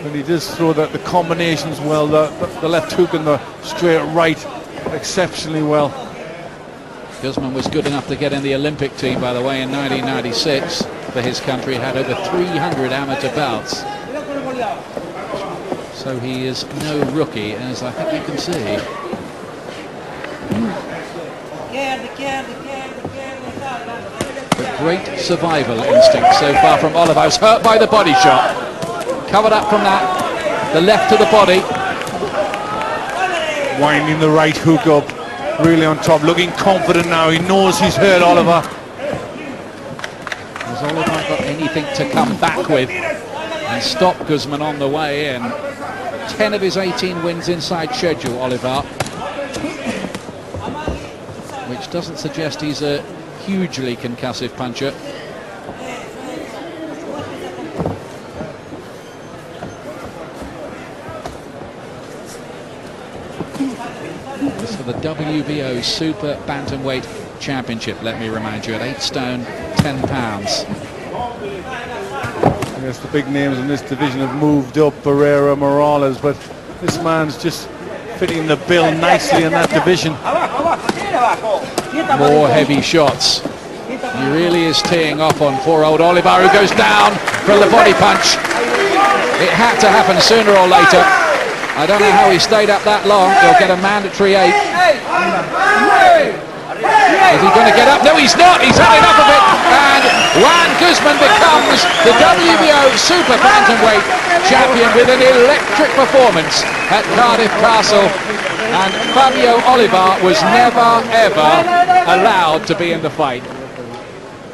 And he does throw the combinations well, the left hook and the straight right exceptionally well. Guzman was good enough to get in the Olympic team, by the way, in 1996 for his country. Had over 300 amateur bouts. So he is no rookie, as I think you can see. A great survival instinct so far from Oliva. He's hurt by the body shot. Covered up from that. The left to the body. Winding the right hook up. Really on top. Looking confident now. He knows he's hurt Oliva. Has Oliva got anything to come back with and stop Guzman on the way in? 10 of his 18 wins inside schedule, Oliva. Which doesn't suggest he's a hugely concussive puncher. This for the WBO Super Bantamweight Championship, let me remind you, at 8 stone, 10 pounds. I guess the big names in this division have moved up, Barrera, Morales, but this man's just fitting the bill nicely in that division. More heavy shots. He really is teeing off on poor old Oliva, who goes down for the body punch. It had to happen sooner or later. I don't know how he stayed up that long. He'll get a mandatory 8. Is he going to get up? No, he's not. He's had enough of it. And Joan Guzman becomes the WBO Super Bantamweight champion with an electric performance at Cardiff Castle. And Fabio Oliva was never, ever allowed to be in the fight.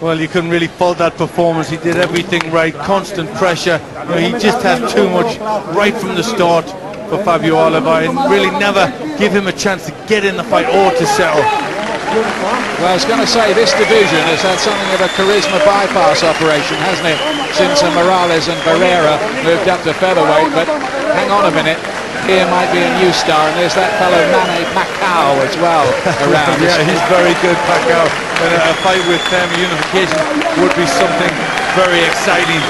Well, you couldn't really fault that performance. He did everything right. Constant pressure. You know, he just had too much right from the start for Fabio Oliva, and really never give him a chance to get in the fight or to settle. Well, I was going to say, this division has had something of a charisma bypass operation, hasn't it, since Morales and Barrera moved up to featherweight. But hang on a minute, here might be a new star, and there's that fellow Manny Pacquiao as well around. Yeah, he's very good, Pacquiao. And a fight with them, unification, would be something very exciting.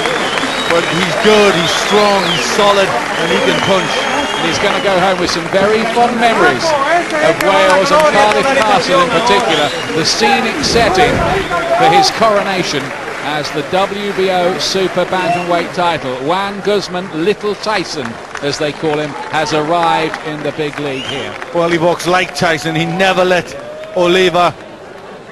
But he's good, he's strong, he's solid, and he can punch. And he's going to go home with some very fond memories of Wales and Cardiff Castle in particular, the scenic setting for his coronation as the WBO Super Bantamweight title. Joan Guzman, Little Tyson, as they call him, has arrived in the big league here. Well, he walks like Tyson. He never let Oliva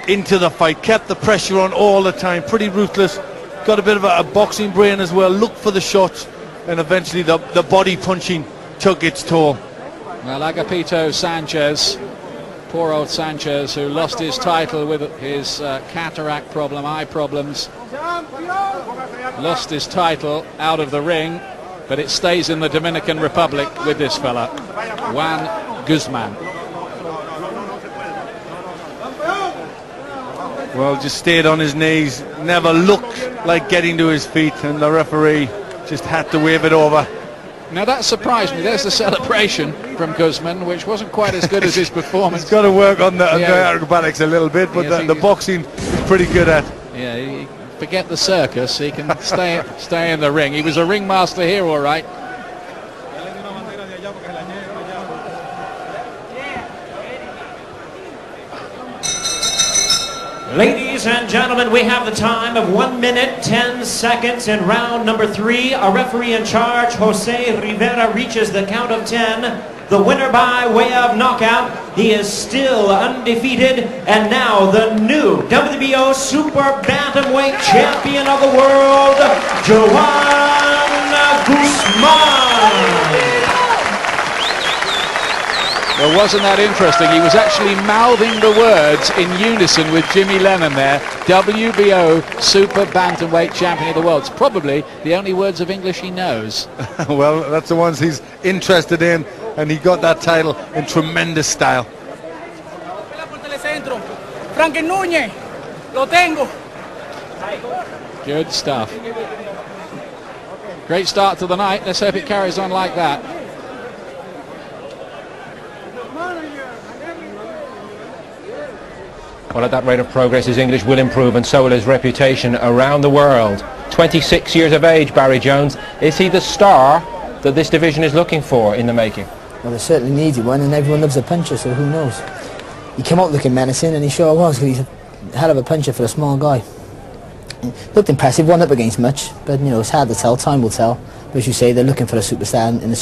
into the fight, kept the pressure on all the time, pretty ruthless, got a bit of a boxing brain as well, looked for the shots, and eventually the body punching took its toll. Well, Agapito Sanchez, poor old Sanchez, who lost his title with his cataract problem, eye problems, lost his title out of the ring, but it stays in the Dominican Republic with this fella, Joan Guzman. Well, just stayed on his knees, never looked like getting to his feet, and the referee just had to wave it over. Now that surprised me. There's the celebration from Guzman, which wasn't quite as good as his performance. He's got to work on the acrobatics a little bit, but the boxing is pretty good at. Yeah, forget the circus. He can stay in the ring. He was a ringmaster here, all right. Ladies and gentlemen, we have the time of 1 minute, 10 seconds in round number 3. A referee in charge, Jose Rivera, reaches the count of 10. The winner by way of knockout. He is still undefeated, and now the new WBO Super Bantamweight Champion of the world, Joan Guzman. Well, wasn't that interesting? He was actually mouthing the words in unison with Jimmy Lennon there. WBO Super Bantamweight Champion of the World. It's probably the only words of English he knows. Well, that's the ones he's interested in, and he got that title in tremendous style. Good stuff. Great start to the night. Let's hope it carries on like that. Well, at that rate of progress, his English will improve, and so will his reputation around the world. 26 years of age, Barry Jones. Is he the star that this division is looking for in the making? Well, they certainly needed one, and everyone loves a puncher, so who knows? He came out looking menacing, and he sure was, because he's a hell of a puncher for a small guy. Looked impressive, won up against much, but you know, it's hard to tell, time will tell. But as you say, they're looking for a superstar in the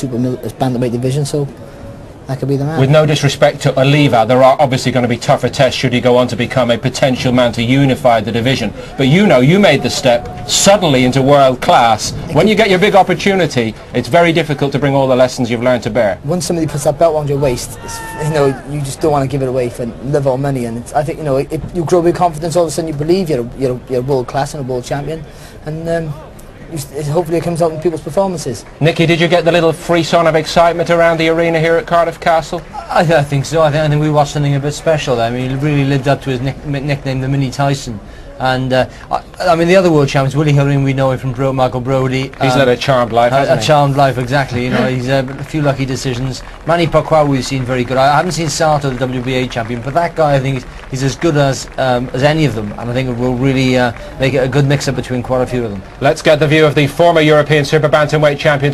bantamweight division, so that could be the man. With no disrespect to Oliva, there are obviously going to be tougher tests should he go on to become a potential man to unify the division. But you know, you made the step suddenly into world class. When you get your big opportunity, it's very difficult to bring all the lessons you've learned to bear. Once somebody puts that belt around your waist, you know, you just don't want to give it away for love or money. And I think, you know, if you grow with confidence, all of a sudden you believe you're world class and a world champion, and hopefully it comes out in people's performances. Nicky, did you get the little frisson of excitement around the arena here at Cardiff Castle? I think so. I think we watched something a bit special. I mean, he really lived up to his nickname, the Mini Tyson. And I mean, the other world champions, Willie Herring, we know him from Michael Brody. He's led a charmed life, hasn't he? A charmed life, exactly. You know, he's a few lucky decisions. Manny Pacquiao we've seen very good. I haven't seen Sato, the WBA champion, but that guy, I think, he's as good as any of them, and I think it will really make it a good mix-up between quite a few of them. Let's get the view of the former European Super Bantamweight champion.